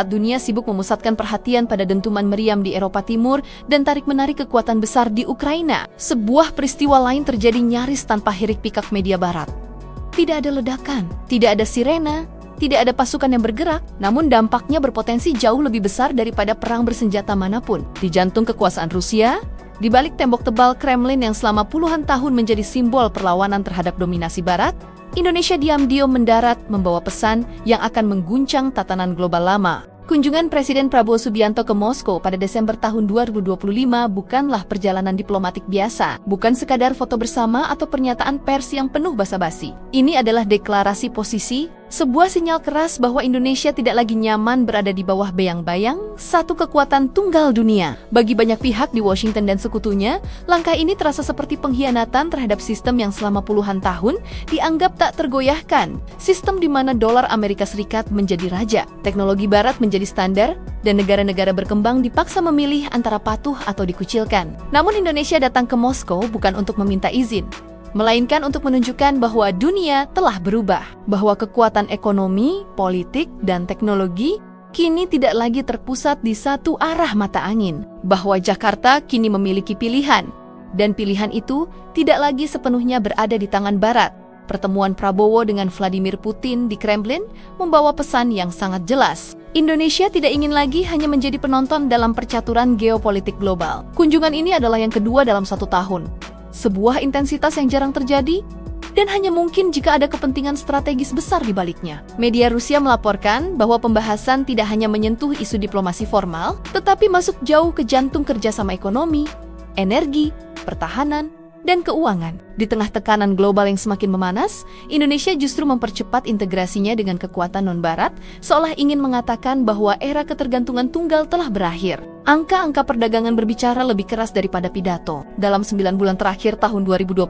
saat dunia sibuk memusatkan perhatian pada dentuman meriam di Eropa Timur dan tarik-menarik kekuatan besar di Ukraina, sebuah peristiwa lain terjadi nyaris tanpa hiruk pikuk media barat. Tidak ada ledakan, tidak ada sirena, tidak ada pasukan yang bergerak, namun dampaknya berpotensi jauh lebih besar daripada perang bersenjata manapun. Di jantung kekuasaan Rusia, di balik tembok tebal Kremlin yang selama puluhan tahun menjadi simbol perlawanan terhadap dominasi Barat, Indonesia diam-diam mendarat membawa pesan yang akan mengguncang tatanan global lama. Kunjungan Presiden Prabowo Subianto ke Moskow pada Desember tahun 2025 bukanlah perjalanan diplomatik biasa, bukan sekadar foto bersama atau pernyataan pers yang penuh basa-basi. Ini adalah deklarasi posisi, sebuah sinyal keras bahwa Indonesia tidak lagi nyaman berada di bawah bayang-bayang satu kekuatan tunggal dunia. Bagi banyak pihak di Washington dan sekutunya, langkah ini terasa seperti pengkhianatan terhadap sistem yang selama puluhan tahun dianggap tak tergoyahkan. Sistem di mana dolar Amerika Serikat menjadi raja, teknologi barat menjadi standar, dan negara-negara berkembang dipaksa memilih antara patuh atau dikucilkan. Namun Indonesia datang ke Moskow bukan untuk meminta izin, melainkan untuk menunjukkan bahwa dunia telah berubah, bahwa kekuatan ekonomi, politik, dan teknologi kini tidak lagi terpusat di satu arah mata angin, bahwa Jakarta kini memiliki pilihan, dan pilihan itu tidak lagi sepenuhnya berada di tangan Barat. Pertemuan Prabowo dengan Vladimir Putin di Kremlin membawa pesan yang sangat jelas. Indonesia tidak ingin lagi hanya menjadi penonton dalam percaturan geopolitik global. Kunjungan ini adalah yang kedua dalam 1 tahun. Sebuah intensitas yang jarang terjadi, dan hanya mungkin jika ada kepentingan strategis besar di baliknya. Media Rusia melaporkan bahwa pembahasan tidak hanya menyentuh isu diplomasi formal, tetapi masuk jauh ke jantung kerjasama ekonomi, energi, pertahanan, dan keuangan. Di tengah tekanan global yang semakin memanas, Indonesia justru mempercepat integrasinya dengan kekuatan non-barat, seolah ingin mengatakan bahwa era ketergantungan tunggal telah berakhir. Angka-angka perdagangan berbicara lebih keras daripada pidato. Dalam 9 bulan terakhir tahun 2025,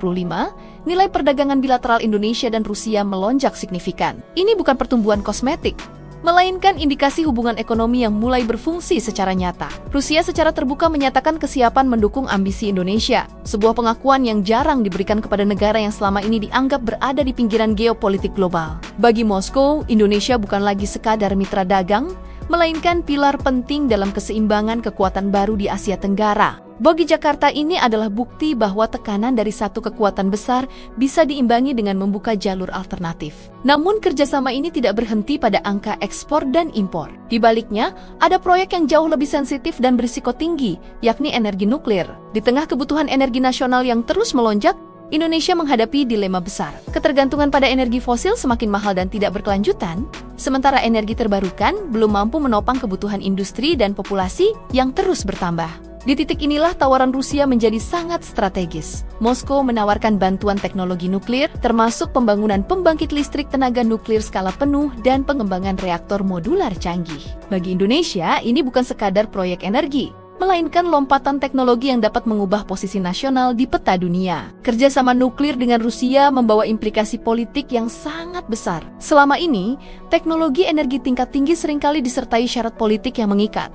nilai perdagangan bilateral Indonesia dan Rusia melonjak signifikan. Ini bukan pertumbuhan kosmetik, melainkan indikasi hubungan ekonomi yang mulai berfungsi secara nyata. Rusia secara terbuka menyatakan kesiapan mendukung ambisi Indonesia, sebuah pengakuan yang jarang diberikan kepada negara yang selama ini dianggap berada di pinggiran geopolitik global. Bagi Moskow, Indonesia bukan lagi sekadar mitra dagang, melainkan pilar penting dalam keseimbangan kekuatan baru di Asia Tenggara. Bagi Jakarta, ini adalah bukti bahwa tekanan dari satu kekuatan besar bisa diimbangi dengan membuka jalur alternatif. Namun kerjasama ini tidak berhenti pada angka ekspor dan impor. Di baliknya, ada proyek yang jauh lebih sensitif dan berisiko tinggi, yakni energi nuklir. Di tengah kebutuhan energi nasional yang terus melonjak, Indonesia menghadapi dilema besar. Ketergantungan pada energi fosil semakin mahal dan tidak berkelanjutan, sementara energi terbarukan belum mampu menopang kebutuhan industri dan populasi yang terus bertambah. Di titik inilah tawaran Rusia menjadi sangat strategis. Moskow menawarkan bantuan teknologi nuklir, termasuk pembangunan pembangkit listrik tenaga nuklir skala penuh dan pengembangan reaktor modular canggih. Bagi Indonesia, ini bukan sekadar proyek energi, melainkan lompatan teknologi yang dapat mengubah posisi nasional di peta dunia. Kerjasama nuklir dengan Rusia membawa implikasi politik yang sangat besar. Selama ini, teknologi energi tingkat tinggi seringkali disertai syarat politik yang mengikat,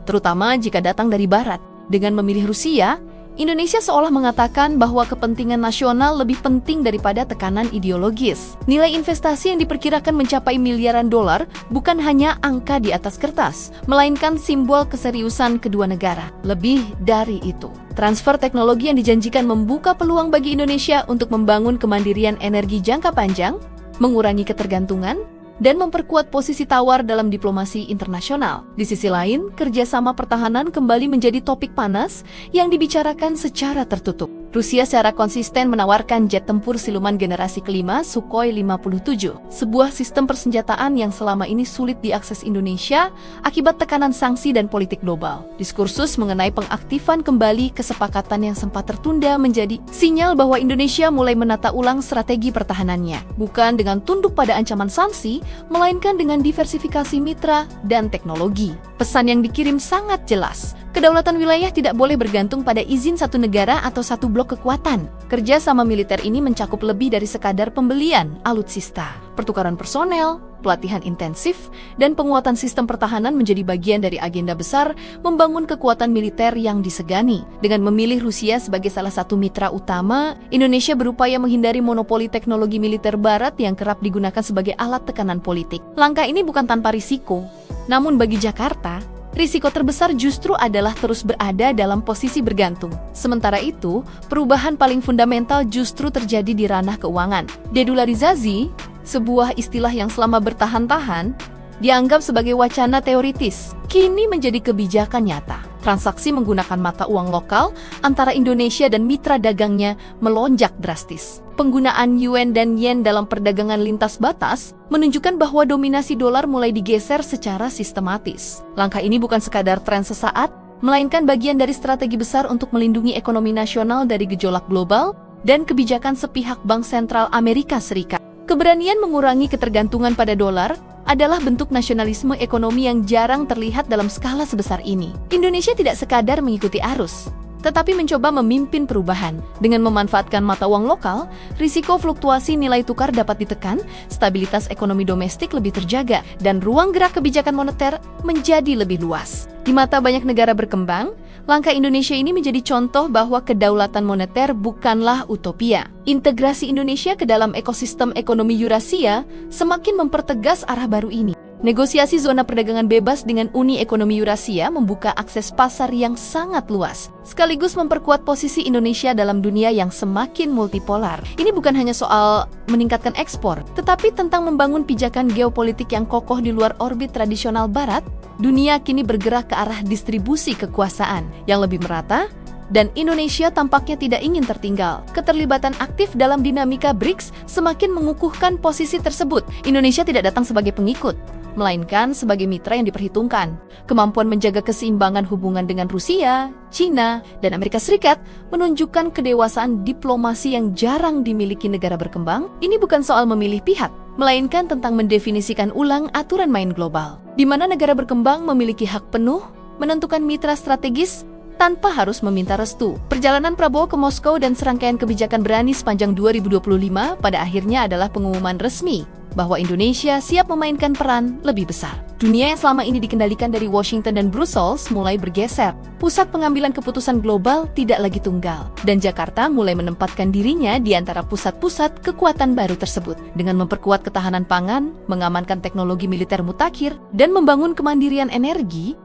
terutama jika datang dari Barat. Dengan memilih Rusia, Indonesia seolah mengatakan bahwa kepentingan nasional lebih penting daripada tekanan ideologis. Nilai investasi yang diperkirakan mencapai miliaran dolar bukan hanya angka di atas kertas, melainkan simbol keseriusan kedua negara. Lebih dari itu, transfer teknologi yang dijanjikan membuka peluang bagi Indonesia untuk membangun kemandirian energi jangka panjang, mengurangi ketergantungan, dan memperkuat posisi tawar dalam diplomasi internasional. Di sisi lain, kerjasama pertahanan kembali menjadi topik panas yang dibicarakan secara tertutup. Rusia secara konsisten menawarkan jet tempur siluman generasi kelima Sukhoi 57, sebuah sistem persenjataan yang selama ini sulit diakses Indonesia akibat tekanan sanksi dan politik global. Diskursus mengenai pengaktifan kembali kesepakatan yang sempat tertunda menjadi sinyal bahwa Indonesia mulai menata ulang strategi pertahanannya, bukan dengan tunduk pada ancaman sanksi, melainkan dengan diversifikasi mitra dan teknologi. Pesan yang dikirim sangat jelas. Kedaulatan wilayah tidak boleh bergantung pada izin satu negara atau satu blok kekuatan. Kerja sama militer ini mencakup lebih dari sekadar pembelian alutsista. Pertukaran personel, pelatihan intensif, dan penguatan sistem pertahanan menjadi bagian dari agenda besar membangun kekuatan militer yang disegani. Dengan memilih Rusia sebagai salah satu mitra utama, Indonesia berupaya menghindari monopoli teknologi militer barat yang kerap digunakan sebagai alat tekanan politik. Langkah ini bukan tanpa risiko. Namun bagi Jakarta, risiko terbesar justru adalah terus berada dalam posisi bergantung. Sementara itu, perubahan paling fundamental justru terjadi di ranah keuangan. Dedolarisasi, sebuah istilah yang selama bertahan-tahan dianggap sebagai wacana teoritis, kini menjadi kebijakan nyata. Transaksi menggunakan mata uang lokal antara Indonesia dan mitra dagangnya melonjak drastis. Penggunaan yuan dan yen dalam perdagangan lintas batas menunjukkan bahwa dominasi dolar mulai digeser secara sistematis. Langkah ini bukan sekadar tren sesaat, melainkan bagian dari strategi besar untuk melindungi ekonomi nasional dari gejolak global dan kebijakan sepihak Bank Sentral Amerika Serikat. Keberanian mengurangi ketergantungan pada dolar adalah bentuk nasionalisme ekonomi yang jarang terlihat dalam skala sebesar ini. Indonesia tidak sekadar mengikuti arus, tetapi mencoba memimpin perubahan. Dengan memanfaatkan mata uang lokal, risiko fluktuasi nilai tukar dapat ditekan, stabilitas ekonomi domestik lebih terjaga, dan ruang gerak kebijakan moneter menjadi lebih luas. Di mata banyak negara berkembang, langkah Indonesia ini menjadi contoh bahwa kedaulatan moneter bukanlah utopia. Integrasi Indonesia ke dalam ekosistem ekonomi Eurasia semakin mempertegas arah baru ini. Negosiasi zona perdagangan bebas dengan Uni Ekonomi Eurasia membuka akses pasar yang sangat luas, sekaligus memperkuat posisi Indonesia dalam dunia yang semakin multipolar. Ini bukan hanya soal meningkatkan ekspor, tetapi tentang membangun pijakan geopolitik yang kokoh di luar orbit tradisional Barat. Dunia kini bergerak ke arah distribusi kekuasaan yang lebih merata, dan Indonesia tampaknya tidak ingin tertinggal. Keterlibatan aktif dalam dinamika BRICS semakin mengukuhkan posisi tersebut. Indonesia tidak datang sebagai pengikut, melainkan sebagai mitra yang diperhitungkan. Kemampuan menjaga keseimbangan hubungan dengan Rusia, China, dan Amerika Serikat menunjukkan kedewasaan diplomasi yang jarang dimiliki negara berkembang. Ini bukan soal memilih pihak, melainkan tentang mendefinisikan ulang aturan main global, di mana negara berkembang memiliki hak penuh menentukan mitra strategis tanpa harus meminta restu. Perjalanan Prabowo ke Moskow dan serangkaian kebijakan berani sepanjang 2025 pada akhirnya adalah pengumuman resmi bahwa Indonesia siap memainkan peran lebih besar. Dunia yang selama ini dikendalikan dari Washington dan Brussels mulai bergeser. Pusat pengambilan keputusan global tidak lagi tunggal, dan Jakarta mulai menempatkan dirinya di antara pusat-pusat kekuatan baru tersebut. Dengan memperkuat ketahanan pangan, mengamankan teknologi militer mutakhir, dan membangun kemandirian energi,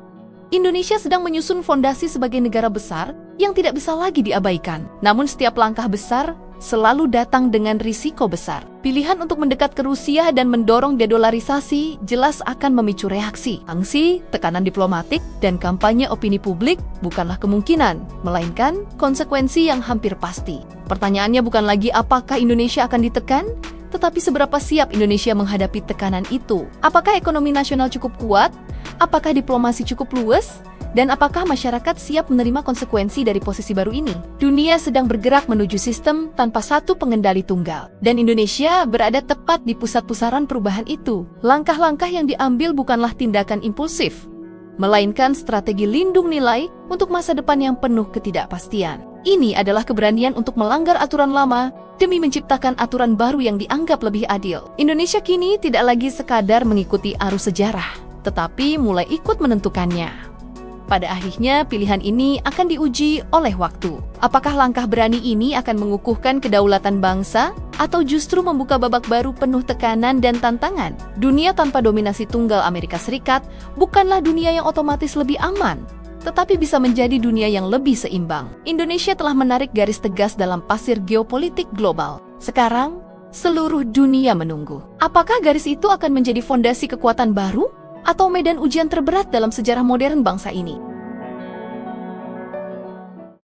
Indonesia sedang menyusun fondasi sebagai negara besar yang tidak bisa lagi diabaikan. Namun setiap langkah besar selalu datang dengan risiko besar. Pilihan untuk mendekat ke Rusia dan mendorong dedolarisasi jelas akan memicu reaksi. Sanksi, tekanan diplomatik, dan kampanye opini publik bukanlah kemungkinan, melainkan konsekuensi yang hampir pasti. Pertanyaannya bukan lagi apakah Indonesia akan ditekan, tetapi seberapa siap Indonesia menghadapi tekanan itu. Apakah ekonomi nasional cukup kuat? Apakah diplomasi cukup luas? Dan apakah masyarakat siap menerima konsekuensi dari posisi baru ini? Dunia sedang bergerak menuju sistem tanpa satu pengendali tunggal, dan Indonesia berada tepat di pusat-pusaran perubahan itu. Langkah-langkah yang diambil bukanlah tindakan impulsif, melainkan strategi lindung nilai untuk masa depan yang penuh ketidakpastian. Ini adalah keberanian untuk melanggar aturan lama demi menciptakan aturan baru yang dianggap lebih adil. Indonesia kini tidak lagi sekadar mengikuti arus sejarah, tetapi mulai ikut menentukannya. Pada akhirnya, pilihan ini akan diuji oleh waktu. Apakah langkah berani ini akan mengukuhkan kedaulatan bangsa, atau justru membuka babak baru penuh tekanan dan tantangan? Dunia tanpa dominasi tunggal Amerika Serikat bukanlah dunia yang otomatis lebih aman, tetapi bisa menjadi dunia yang lebih seimbang. Indonesia telah menarik garis tegas dalam pasir geopolitik global. Sekarang, seluruh dunia menunggu. Apakah garis itu akan menjadi fondasi kekuatan baru? Atau medan ujian terberat dalam sejarah modern bangsa ini?